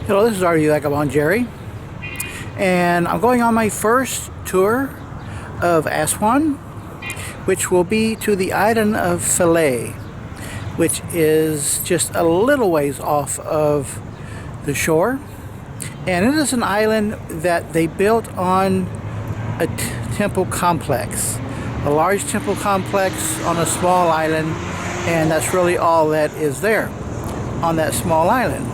Hello, this is Jerry, and I'm going on my first tour of Aswan, which will be to the island of Philae, which is just a little ways off of the shore. And it is an island that they built on a temple complex, a large temple complex on a small island, and that's really all that is there on that small island.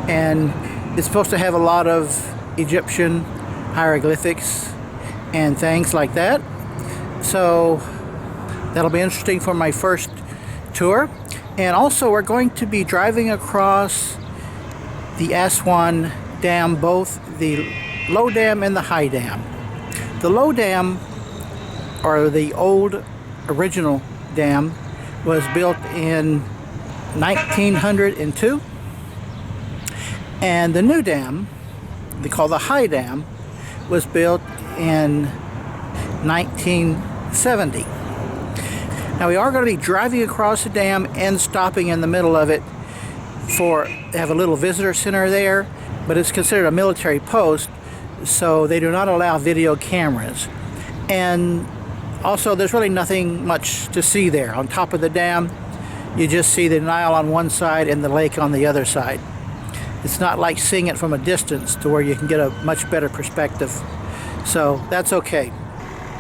And it's supposed to have a lot of Egyptian hieroglyphics and things like that. So that'll be interesting for my first tour. And also we're going to be driving across the Aswan Dam, both the low dam and the high dam. The low dam, or the old original dam, was built in 1902. And the new dam, they call the high dam, was built in 1970. Now we are going to be driving across the dam and stopping in the middle of it they have a little visitor center there, but it's considered a military post, so they do not allow video cameras. And also there's really nothing much to see there. On top of the dam, you just see the Nile on one side and the lake on the other side. It's not like seeing it from a distance to where you can get a much better perspective. So that's okay.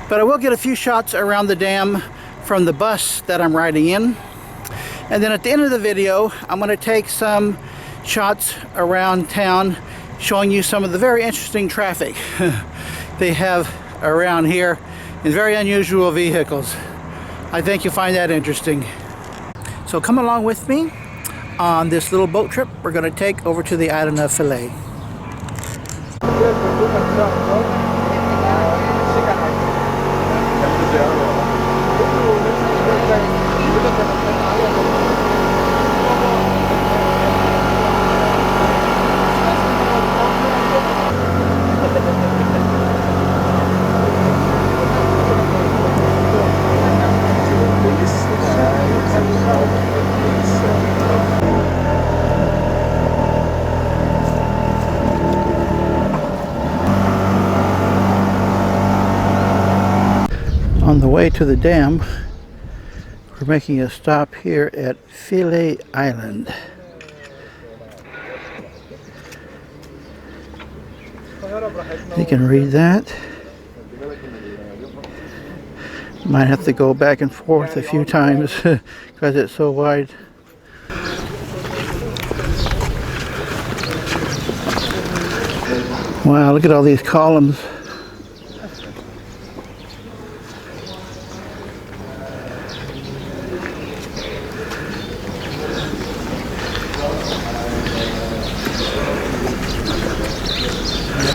But I will get a few shots around the dam from the bus that I'm riding in. And then at the end of the video, I'm going to take some shots around town showing you some of the very interesting traffic they have around here in very unusual vehicles. I think you'll find that interesting. So come along with me on this little boat trip we're going to take over to the island of Philae. On the way to the dam, we're making a stop here at Philae Island. You can read that. Might have to go back and forth a few times because it's so wide. Wow, look at all these columns.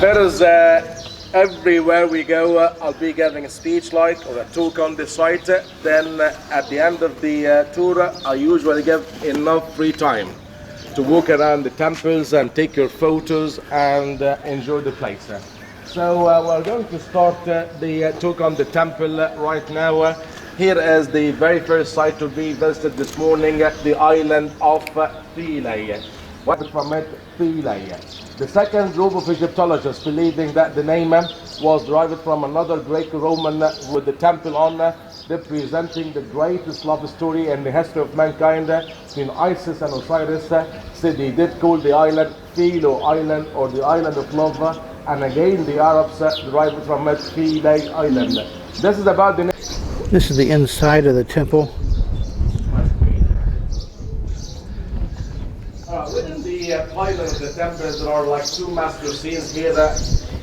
There is everywhere we go, I'll be giving a speech or a talk on the site. Then at the end of the tour, I usually give enough free time to walk around the temples and take your photos and enjoy the place. So we're going to start the talk on the temple right now. Here is the very first site to be visited this morning, the island of Philae. What from it, Philae. The second group of Egyptologists believing that the name was derived from another Greco-Roman with the temple on, representing the greatest love story in the history of mankind between Isis and Osiris, said they did call the island Philae Island, or the island of love, and again the Arabs derived from it Philae Island. This is about the name. This is the inside of the temple. Within the island of the temple, there are like two master scenes here.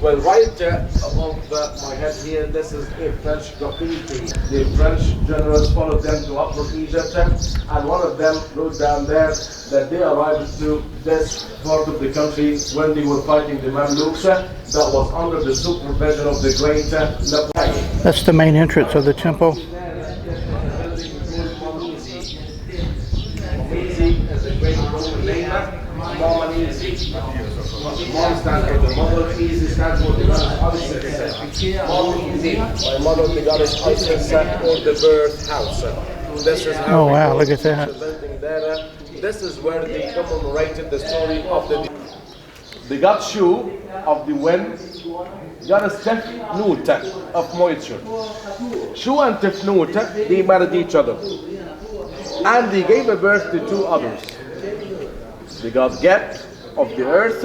Well, right above my head here, this is a French graffiti. The French generals followed them to Upper Egypt, and one of them wrote down there that they arrived to this part of the country when they were fighting the Mamluks, that was under the supervision of the great Philae. That's the main entrance of the temple. Mom stands for the mother, Easy stands for the goddess Isis. Mom Easy, my mother, the goddess Isis, or the birth house. This is how look at that. This is where they commemorated the story of the The gut shoe of the wind got a stiff note of moisture. Shu and Tifnut, they married each other. And they gave a birth to two others. The god Get of the earth,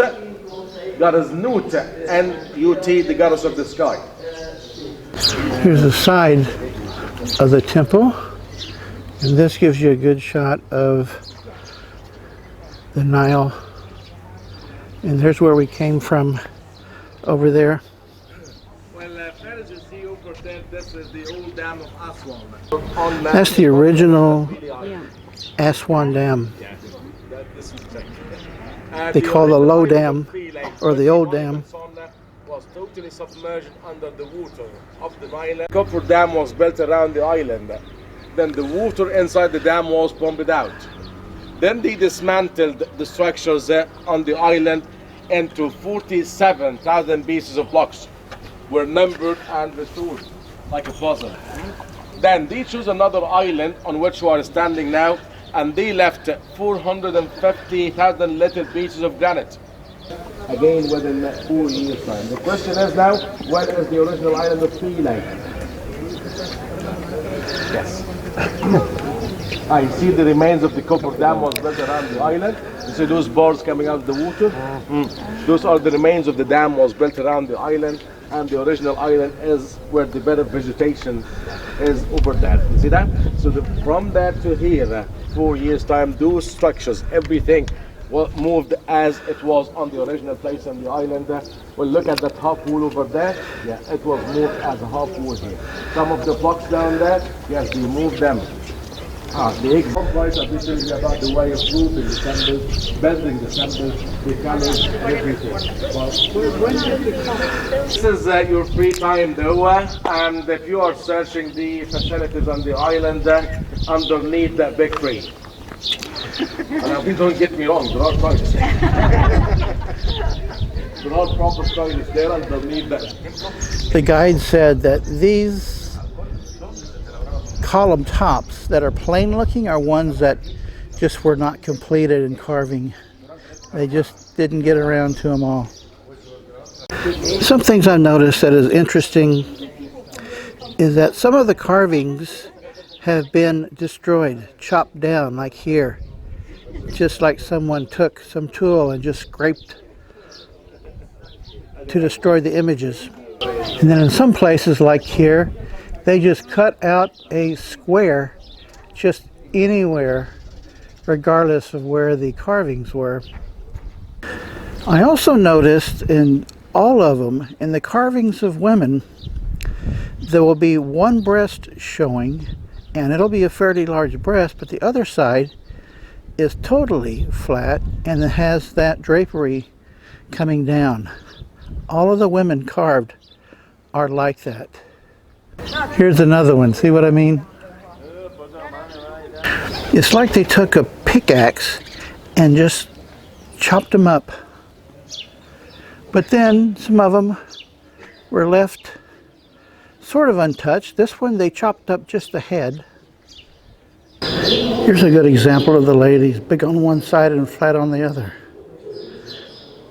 goddess Nut, and Ut, the goddess of the sky. Here's the side of the temple, and this gives you a good shot of the Nile. And there's where we came from over there. Well, as you see over there, this is the old dam of Aswan. That's the original Aswan Dam. They call the low dam or the old dam. Was totally submerged under the water of the Nile. Copper dam was built around the island. Then the water inside the dam was pumped out. Then they dismantled the structures on the island into 47,000 pieces of blocks, were numbered and restored like a puzzle. Then they chose another island on which we are standing now, and they left 450,000 little pieces of granite. Again within 4 years' time. The question is now, what is the original island of Philae? Yes. I see the remains of the copper dam was built around the island. You see those bars coming out of the water? Those are the remains of the dam was built around the island, and the original island is where the bed of vegetation is over there. You see that? So from there to here, 4 years' time, those structures, everything was moved as it was on the original place on the island. Well, look at that half wall over there. Yeah, it was moved as a half wall here. Some of the blocks down there, yes, we moved them. The example of this is about the way of roofing the temples, building the temples, the colors, everything. This is your free time though, and if you are searching the facilities on the island underneath that big tree. Please don't get me wrong, there are toilets. There are proper toilets there underneath that. The guide said that these column tops that are plain looking are ones that just were not completed in carving. They just didn't get around to them all. Some things I've noticed that is interesting is that some of the carvings have been destroyed, chopped down, like here. Just like someone took some tool and just scraped to destroy the images. And then in some places like here, they just cut out a square just anywhere, regardless of where the carvings were. I also noticed in all of them, in the carvings of women, there will be one breast showing, and it'll be a fairly large breast, but the other side is totally flat and it has that drapery coming down. All of the women carved are like that. Here's another one. See what I mean? It's like they took a pickaxe and just chopped them up. But then some of them were left sort of untouched. This one they chopped up just the head. Here's a good example of the ladies, big on one side and flat on the other.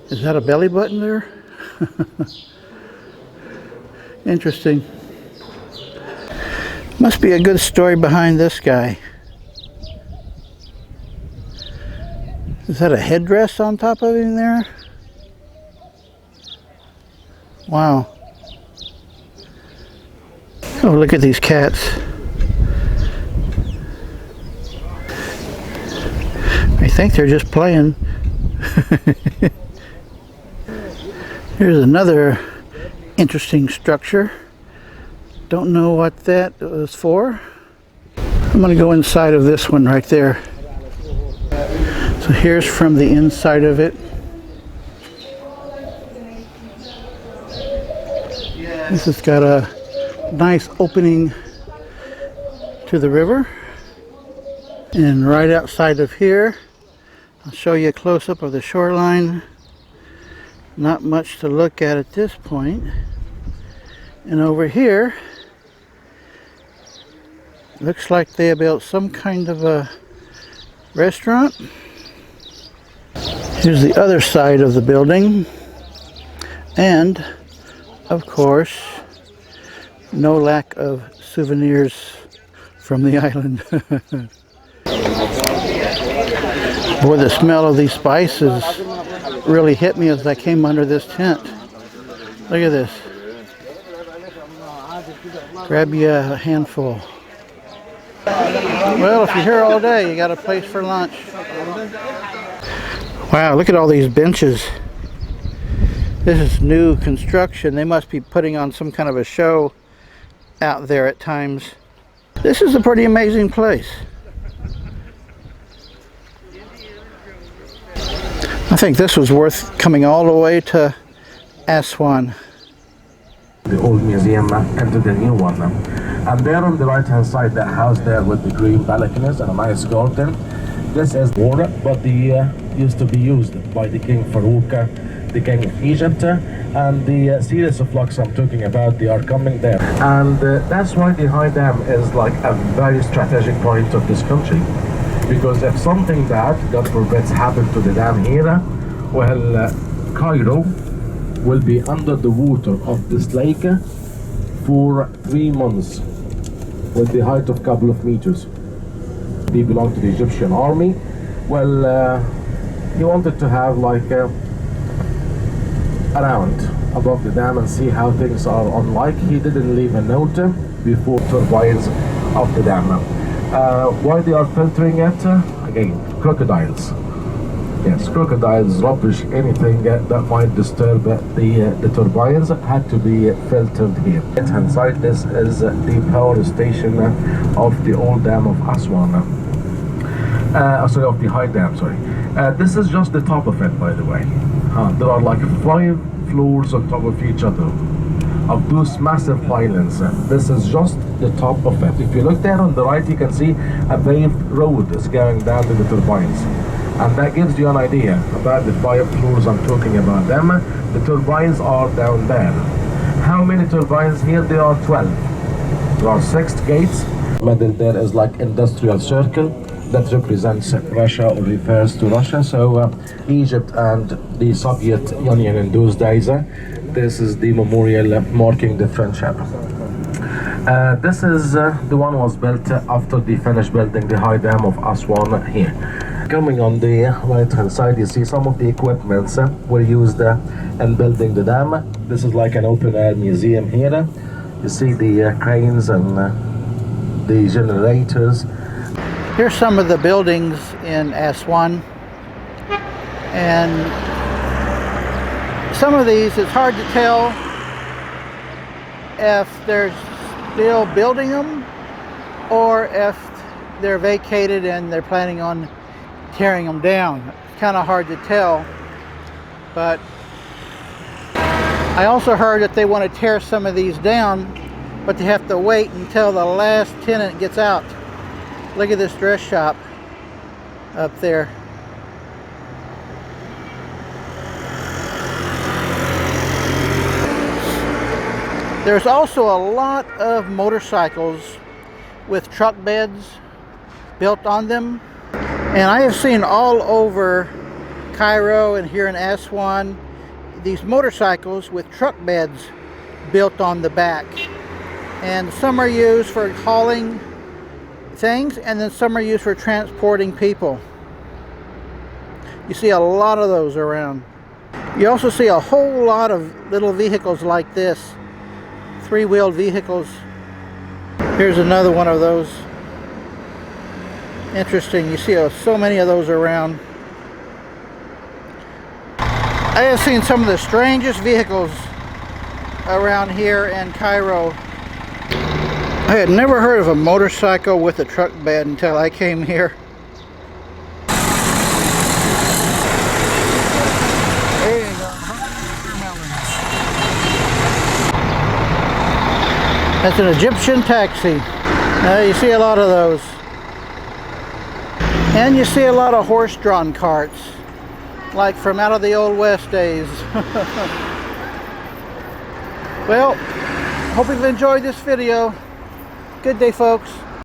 Is that a belly button there? Interesting. Must be a good story behind this guy. Is that a headdress on top of him there? Wow. Oh, look at these cats. I think they're just playing. Here's another interesting structure. Don't know what that was for. I'm going to go inside of this one right there. So here's from the inside of it. This has got a nice opening to the river. And right outside of here, I'll show you a close-up of the shoreline. Not much to look at this point. And over here, looks like they built some kind of a restaurant. Here's the other side of the building, and of course, no lack of souvenirs from the island. Boy, the smell of these spices really hit me as I came under this tent. Look at this. Grab you a handful. Well, if you're here all day, you got a place for lunch. Wow, look at all these benches. This is new construction. They must be putting on some kind of a show out there at times. This is a pretty amazing place. I think this was worth coming all the way to Aswan. The old museum and to the new one. And there on the right hand side, that house there with the green balconies and a nice garden. This is water, but the used to be used by the King Farouk, the King of Egypt, and the series of flocks I'm talking about, they are coming there. And that's why the High Dam is like a very strategic point of this country. Because if something bad, God forbid, happened to the dam here, well, Cairo will be under the water of this lake for 3 months with the height of a couple of meters. They belong to the Egyptian army. Well, he wanted to have like around above the dam and see how things are unlike. He didn't leave a note before turbines of the dam. Why they are filtering it? Again, crocodiles. Yes, crocodiles, rubbish, anything that might disturb the turbines had to be filtered here. Right hand side, this is the power station of the old dam of Aswan. Sorry, of the High Dam, sorry. This is just the top of it, by the way. There are like 5 floors on top of each other of those massive pylons. This is just the top of it. If you look there on the right, you can see a paved road is going down to the turbines. And that gives you an idea about the 5 floors I'm talking about them. The turbines are down there. How many turbines here? There are 12. There are 6 gates. Middle there is like industrial circle that represents Russia or refers to Russia. So Egypt and the Soviet Union in those days. This is the memorial marking the friendship. This is the one was built after the finished building the High Dam of Aswan here. Coming on the right hand side, you see some of the equipments were used in building the dam. This is like an open air museum here. You see the cranes and the generators. Here's some of the buildings in Aswan, and some of these, it's hard to tell if they're still building them or if they're vacated and they're planning on tearing them down. It's kind of hard to tell, but I also heard that they want to tear some of these down, but they have to wait until the last tenant gets out. Look at this dress shop up there. There's also a lot of motorcycles with truck beds built on them. And I have seen all over Cairo and here in Aswan these motorcycles with truck beds built on the back. And some are used for hauling things, and then some are used for transporting people. You see a lot of those around. You also see a whole lot of little vehicles like this, 3-wheeled vehicles. Here's another one of those. Interesting, you see so many of those around. I have seen some of the strangest vehicles around here in Cairo. I had never heard of a motorcycle with a truck bed until I came here. There you go. That's an Egyptian taxi. You see a lot of those. And you see a lot of horse-drawn carts, like from out of the Old West days. Well, hope you've enjoyed this video. Good day, folks.